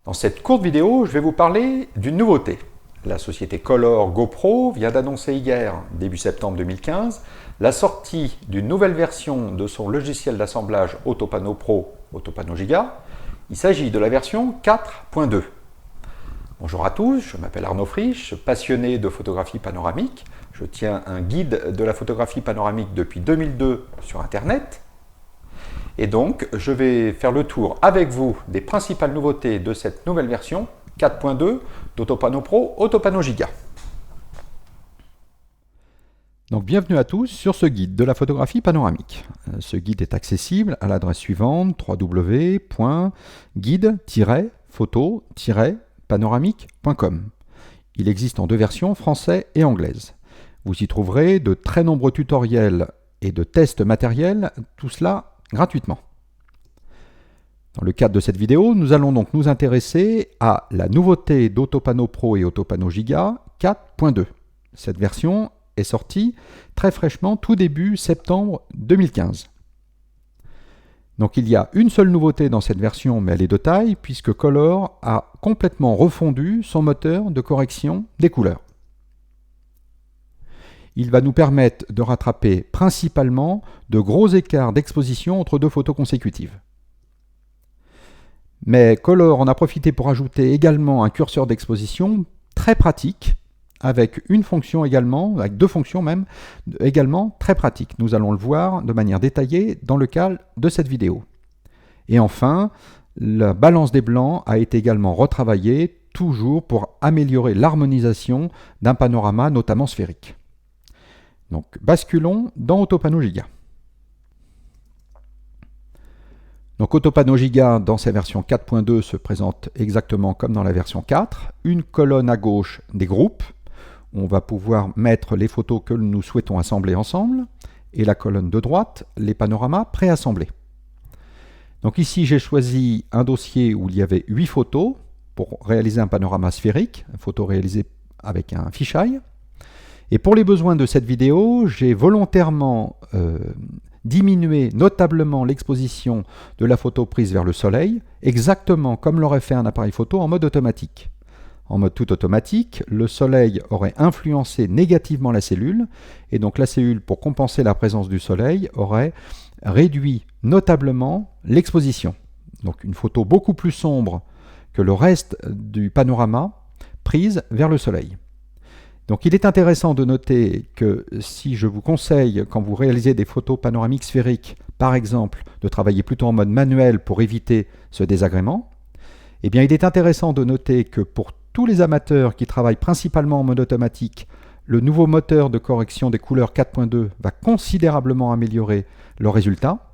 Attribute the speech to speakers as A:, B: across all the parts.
A: Dans cette courte vidéo, je vais vous parler d'une nouveauté. La société Color GoPro vient d'annoncer hier, début septembre 2015, la sortie d'une nouvelle version de son logiciel d'assemblage Autopano Pro Autopano Giga. Il s'agit de la version 4.2. Bonjour à tous, je m'appelle Arnaud Frisch, passionné de photographie panoramique. Je tiens un guide de la photographie panoramique depuis 2002 sur Internet. Et donc, je vais faire le tour avec vous des principales nouveautés de cette nouvelle version 4.2 d'Autopano Pro Autopano Giga. Donc, bienvenue à tous sur ce guide de la photographie panoramique. Ce guide est accessible à l'adresse suivante www.guide-photo-panoramique.com. Il existe en deux versions, français et anglaise. Vous y trouverez de très nombreux tutoriels et de tests matériels, tout cela gratuitement. Dans le cadre de cette vidéo, nous allons donc nous intéresser à la nouveauté d'Autopano Pro et Autopano Giga 4.2. Cette version est sortie très fraîchement tout début septembre 2015. Donc il y a une seule nouveauté dans cette version, mais elle est de taille, puisque Color a complètement refondu son moteur de correction des couleurs. Il va nous permettre de rattraper principalement de gros écarts d'exposition entre deux photos consécutives. Mais Color en a profité pour ajouter également un curseur d'exposition très pratique, avec une fonction également, avec deux fonctions même, également très pratiques. Nous allons le voir de manière détaillée dans le cadre de cette vidéo. Et enfin, la balance des blancs a été également retravaillée, toujours pour améliorer l'harmonisation d'un panorama, notamment sphérique. Donc, basculons dans Autopano Giga. Donc, Autopano Giga, dans sa version 4.2, se présente exactement comme dans la version 4. Une colonne à gauche des groupes. On va pouvoir mettre les photos que nous souhaitons assembler ensemble. Et la colonne de droite, les panoramas préassemblés. Donc ici, j'ai choisi un dossier où il y avait 8 photos pour réaliser un panorama sphérique, une photo réalisée avec un fisheye. Et pour les besoins de cette vidéo, j'ai volontairement diminué notablement l'exposition de la photo prise vers le soleil, exactement comme l'aurait fait un appareil photo en mode automatique. En mode tout automatique, le soleil aurait influencé négativement la cellule, et donc la cellule, pour compenser la présence du soleil, aurait réduit notablement l'exposition. Donc une photo beaucoup plus sombre que le reste du panorama prise vers le soleil. Donc il est intéressant de noter que si je vous conseille, quand vous réalisez des photos panoramiques sphériques, par exemple, de travailler plutôt en mode manuel pour éviter ce désagrément, eh bien il est intéressant de noter que pour tous les amateurs qui travaillent principalement en mode automatique, le nouveau moteur de correction des couleurs 4.2 va considérablement améliorer le résultat.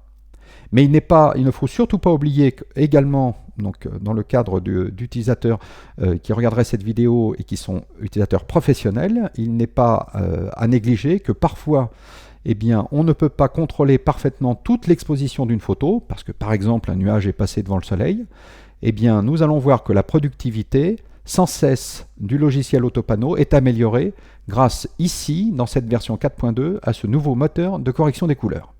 A: Mais il ne faut surtout pas oublier également, donc, dans le cadre d'utilisateurs qui regarderaient cette vidéo et qui sont utilisateurs professionnels, il n'est pas à négliger que parfois, eh bien, on ne peut pas contrôler parfaitement toute l'exposition d'une photo, parce que par exemple un nuage est passé devant le soleil. Eh bien, nous allons voir que la productivité sans cesse du logiciel Autopano est améliorée grâce ici, dans cette version 4.2, à ce nouveau moteur de correction des couleurs.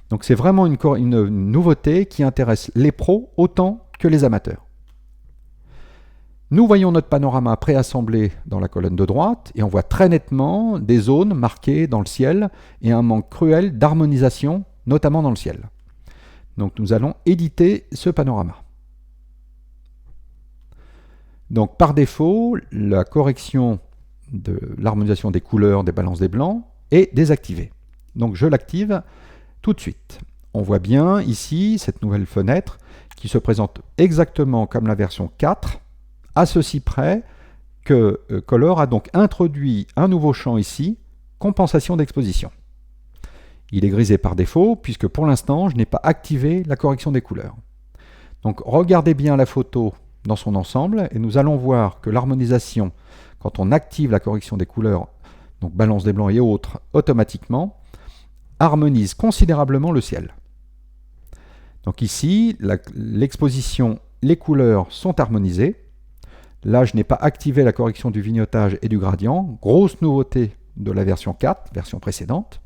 A: Donc c'est vraiment une nouveauté qui intéresse les pros autant que les amateurs. Nous voyons notre panorama préassemblé dans la colonne de droite et on voit très nettement des zones marquées dans le ciel et un manque cruel d'harmonisation, notamment dans le ciel. Donc nous allons éditer ce panorama. Donc par défaut, la correction de l'harmonisation des couleurs, des balances des blancs est désactivée. Donc je l'active tout de suite. On voit bien ici cette nouvelle fenêtre qui se présente exactement comme la version 4, à ceci près que Color a donc introduit un nouveau champ ici, compensation d'exposition. Il est grisé par défaut puisque pour l'instant je n'ai pas activé la correction des couleurs. Donc regardez bien la photo dans son ensemble et nous allons voir que l'harmonisation, quand on active la correction des couleurs, donc balance des blancs et autres, automatiquement, harmonise considérablement le ciel. Donc ici, l'exposition, les couleurs sont harmonisées. Là, je n'ai pas activé la correction du vignotage et du gradient. Grosse nouveauté de la version 4, version précédente.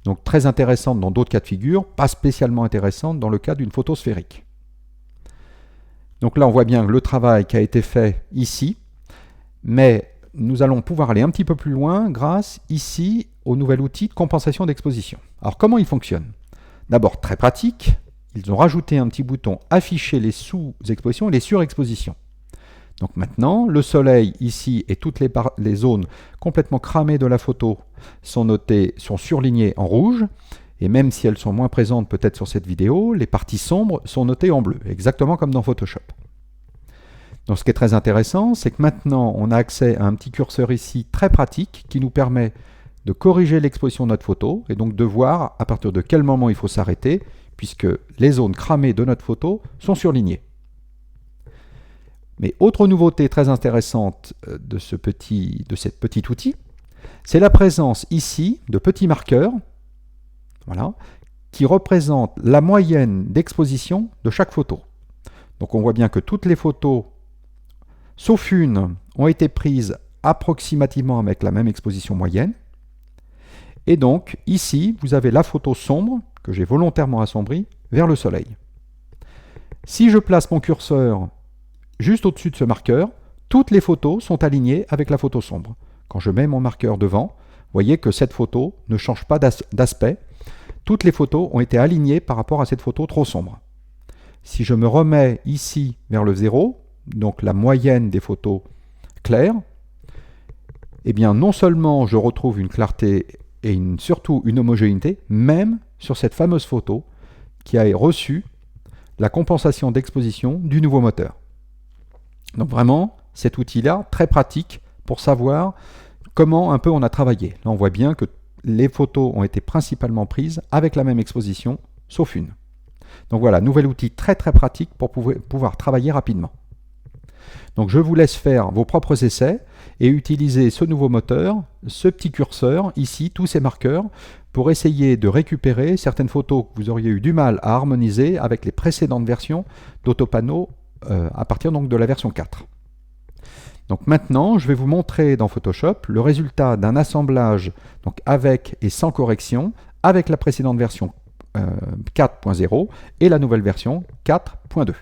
A: Donc très intéressante dans d'autres cas de figure, pas spécialement intéressante dans le cas d'une photo sphérique. Donc là, on voit bien le travail qui a été fait ici, mais nous allons pouvoir aller un petit peu plus loin grâce ici au nouvel outil de compensation d'exposition. Alors comment il fonctionne? D'abord, très pratique, ils ont rajouté un petit bouton afficher les sous-expositions et les surexpositions. Donc maintenant, le soleil ici et toutes les zones complètement cramées de la photo sont surlignées en rouge. Et même si elles sont moins présentes peut-être sur cette vidéo, les parties sombres sont notées en bleu, exactement comme dans Photoshop. Donc ce qui est très intéressant, c'est que maintenant on a accès à un petit curseur ici très pratique qui nous permet de corriger l'exposition de notre photo et donc de voir à partir de quel moment il faut s'arrêter puisque les zones cramées de notre photo sont surlignées. Mais autre nouveauté très intéressante de cet petit outil, c'est la présence ici de petits marqueurs, voilà, qui représentent la moyenne d'exposition de chaque photo. Donc on voit bien que toutes les photos, sauf une, ont été prises approximativement avec la même exposition moyenne. Et donc ici, vous avez la photo sombre, que j'ai volontairement assombrie, vers le soleil. Si je place mon curseur juste au-dessus de ce marqueur, toutes les photos sont alignées avec la photo sombre. Quand je mets mon marqueur devant, vous voyez que cette photo ne change pas d'aspect. Toutes les photos ont été alignées par rapport à cette photo trop sombre. Si je me remets ici vers le 0, donc la moyenne des photos claires, eh bien non seulement je retrouve une clarté et surtout une homogénéité, même sur cette fameuse photo qui a reçu la compensation d'exposition du nouveau moteur. Donc vraiment, cet outil-là, très pratique pour savoir comment un peu on a travaillé. Là, on voit bien que les photos ont été principalement prises avec la même exposition, sauf une. Donc voilà, nouvel outil très très pratique pour pouvoir travailler rapidement. Donc je vous laisse faire vos propres essais et utiliser ce nouveau moteur, ce petit curseur, ici, tous ces marqueurs, pour essayer de récupérer certaines photos que vous auriez eu du mal à harmoniser avec les précédentes versions d'Autopano à partir donc de la version 4. Donc maintenant, je vais vous montrer dans Photoshop le résultat d'un assemblage donc avec et sans correction avec la précédente version 4.0 et la nouvelle version 4.2.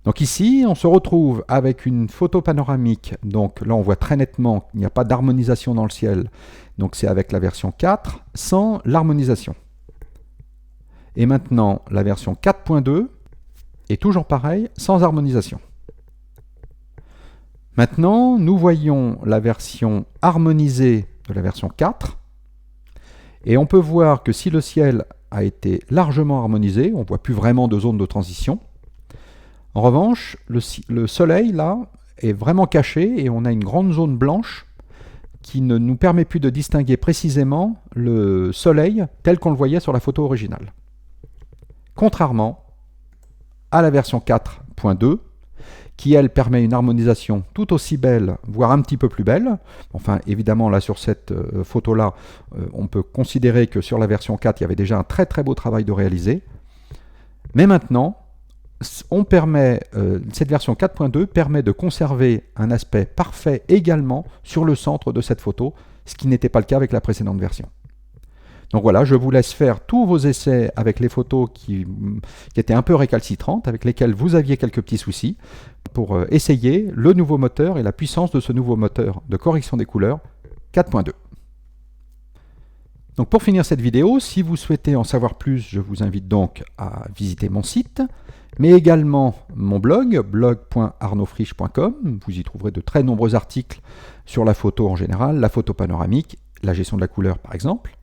A: Donc ici, on se retrouve avec une photo panoramique. Donc là, on voit très nettement qu'il n'y a pas d'harmonisation dans le ciel. Donc c'est avec la version 4 sans l'harmonisation. Et maintenant, la version 4.2 est toujours pareil, sans harmonisation. Maintenant, nous voyons la version harmonisée de la version 4. Et on peut voir que si le ciel a été largement harmonisé, on ne voit plus vraiment de zone de transition. En revanche, le soleil, là, est vraiment caché et on a une grande zone blanche qui ne nous permet plus de distinguer précisément le soleil tel qu'on le voyait sur la photo originale. Contrairement à la version 4.2, qui elle permet une harmonisation tout aussi belle, voire un petit peu plus belle. Enfin, évidemment, là sur cette photo-là, on peut considérer que sur la version 4, il y avait déjà un très très beau travail de réaliser. Mais maintenant, cette version 4.2 permet de conserver un aspect parfait également sur le centre de cette photo, ce qui n'était pas le cas avec la précédente version. Donc voilà, je vous laisse faire tous vos essais avec les photos qui étaient un peu récalcitrantes, avec lesquelles vous aviez quelques petits soucis, pour essayer le nouveau moteur et la puissance de ce nouveau moteur de correction des couleurs 4.2. Donc pour finir cette vidéo, si vous souhaitez en savoir plus, je vous invite donc à visiter mon site, mais également mon blog, blog.arnaudfriche.com. Vous y trouverez de très nombreux articles sur la photo en général, la photo panoramique, la gestion de la couleur par exemple.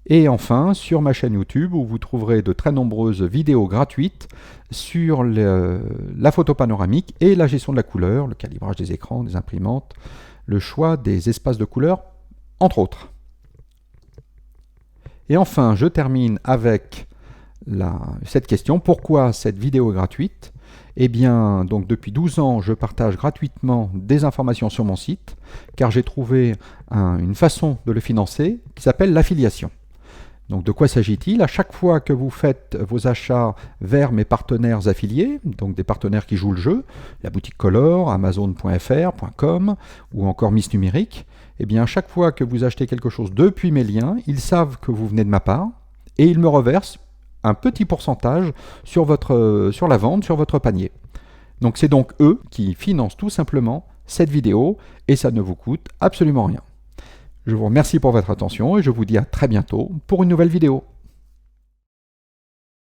A: Et enfin, sur ma chaîne YouTube, où vous trouverez de très nombreuses vidéos gratuites sur la photo panoramique et la gestion de la couleur, le calibrage des écrans, des imprimantes, le choix des espaces de couleur, entre autres. Et enfin, je termine avec cette question, pourquoi cette vidéo gratuite? Eh bien, donc depuis 12 ans, je partage gratuitement des informations sur mon site, car j'ai trouvé une façon de le financer qui s'appelle l'affiliation. Donc de quoi s'agit-il? À chaque fois que vous faites vos achats vers mes partenaires affiliés, donc des partenaires qui jouent le jeu, la boutique Color, Amazon.fr, .com ou encore Miss Numérique, eh bien à chaque fois que vous achetez quelque chose depuis mes liens, ils savent que vous venez de ma part et ils me reversent un petit pourcentage sur la vente, sur votre panier. Donc c'est donc eux qui financent tout simplement cette vidéo et ça ne vous coûte absolument rien. Je vous remercie pour votre attention et je vous dis à très bientôt pour une nouvelle vidéo.